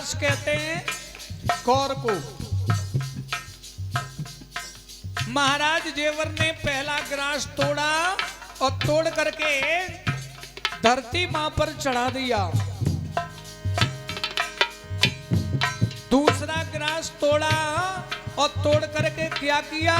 Grass कहते हैं कौर को। महाराज जेवर ने पहला ग्रास तोड़ा और तोड़ करके धरती मां पर चढ़ा दिया। दूसरा ग्रास तोड़ा और तोड़ करके क्या किया,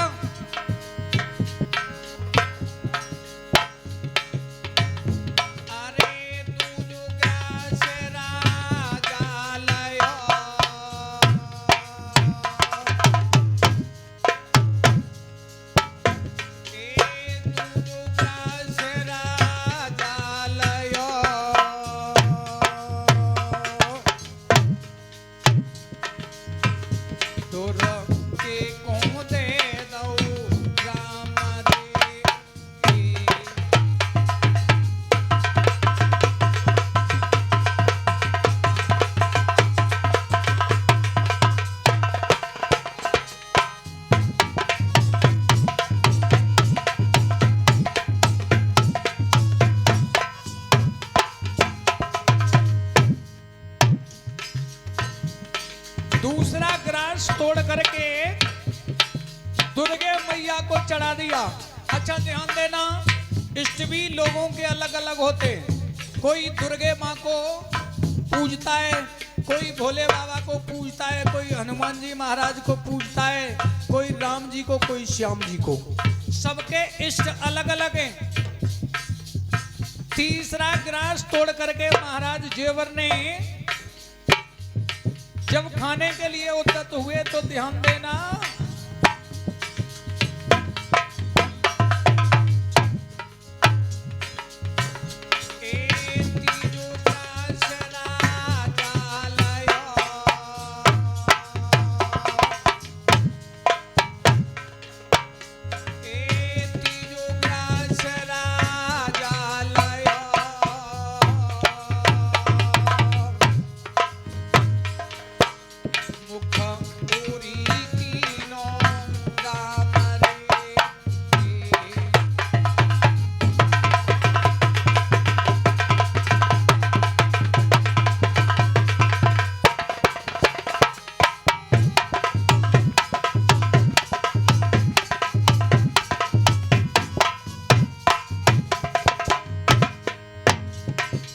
दूसरा ग्रास तोड़ करके दुर्गे मैया को चढ़ा दिया। अच्छा ध्यान देना, इष्ट भी लोगों के अलग अलग होते। कोई दुर्गे माँ को पूजता है, कोई भोले बाबा को पूजता है, कोई हनुमान जी महाराज को पूजता है, कोई राम जी को, कोई श्याम जी को। सबके इष्ट अलग अलग हैं। तीसरा ग्रास तोड़ करके महाराज जेवर ने जब खाने के लिए उद्यत हुए तो ध्यान देना,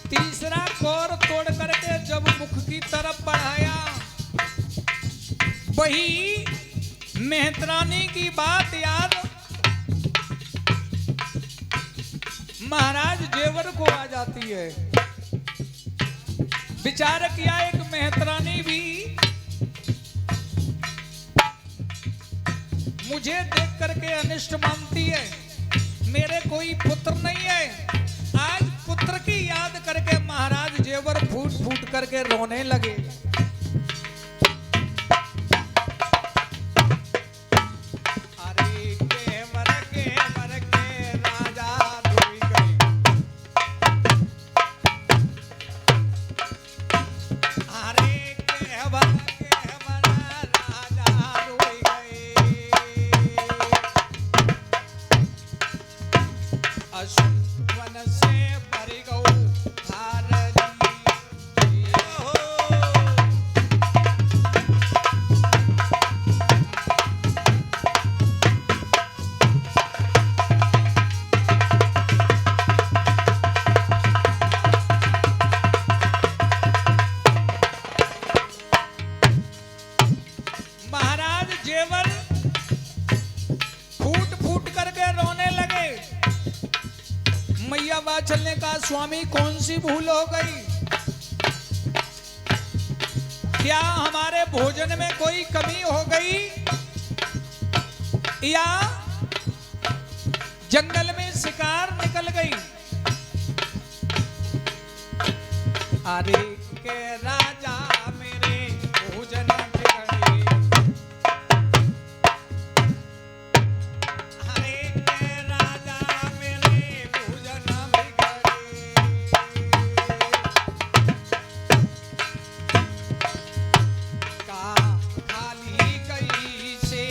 तीसरा कौर तोड़ करके जब मुख की तरफ बढ़ाया, वही मेहतरानी की बात याद महाराज जेवर को आ जाती है। विचार किया, एक मेहतरानी भी मुझे देख करके अनिष्ट मानती है, मेरे कोई पुत्र नहीं है। आज पुत्र की याद करके महाराज जेवर फूट फूट करके रोने लगे। जेवर फूट फूट करके रोने लगे। मैया वात्सल्य का स्वामी कौन सी भूल हो गई? क्या हमारे भोजन में कोई कमी हो गई, या जंगल में शिकार निकल गई? अरे के राजा मेरे भोजन बिगड़े, अरे के राजा मेरे भोजन बिगड़े, का खाली गई से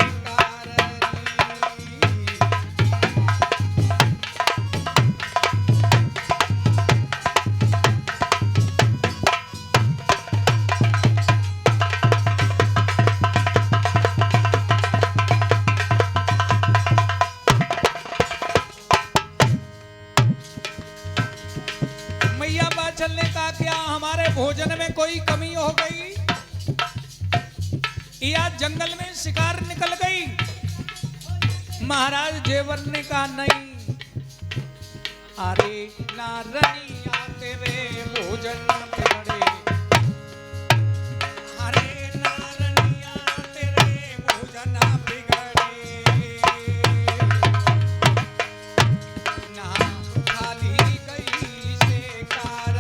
भोजन में कोई कमी हो गई या जंगल में शिकार निकल गई, महाराज जेवर ने कहा नहीं, अरे नारनिया तेरे भोजन बिगड़े, अरे नारनिया तेरे भोजन बिगड़े, ना खाली गई से कार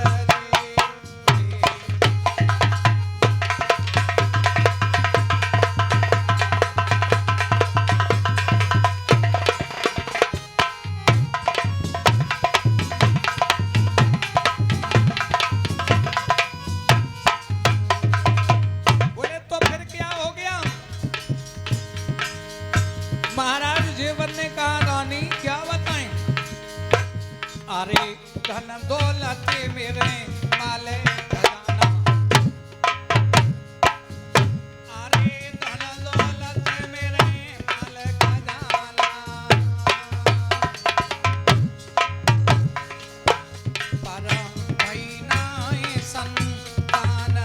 अरे धन दौलत मेरे माले खजाना, अरे धन दौलत मेरे माले खजाना, पर महीना संतान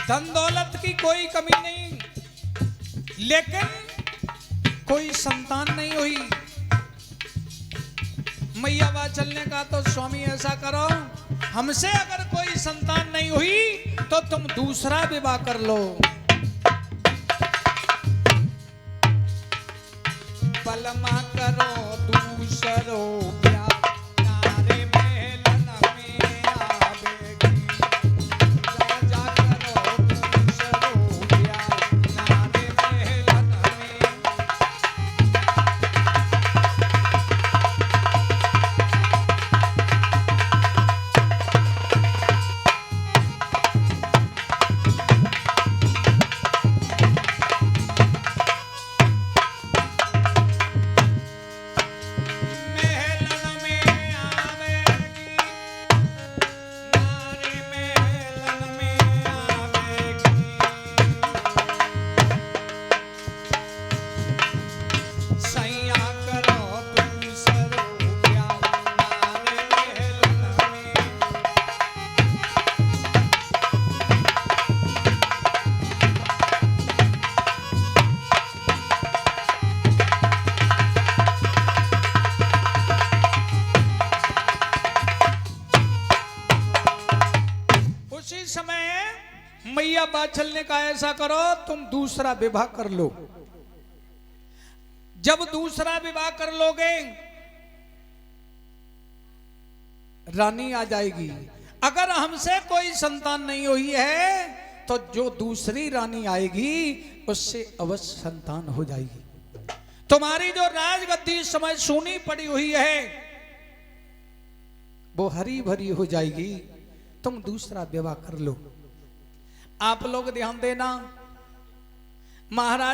धन दौलत की कोई कमी नहीं, लेकिन कोई संतान नहीं हुई। मैया वात्सल्य का तो स्वामी ऐसा करो, हमसे अगर कोई संतान नहीं हुई तो तुम दूसरा विवाह कर लो। पलमा करो दूसरो मैया वात्सल ने कहा ऐसा करो तुम दूसरा विवाह कर लो। जब दूसरा विवाह कर लोगे रानी आ जाएगी। अगर हमसे कोई संतान नहीं हुई है तो जो दूसरी रानी आएगी उससे अवश्य संतान हो जाएगी। तुम्हारी जो राजगद्दी इस समय सूनी पड़ी हुई है वो हरी भरी हो जाएगी। तुम दूसरा विवाह कर लो। आप लोग ध्यान देना, महाराज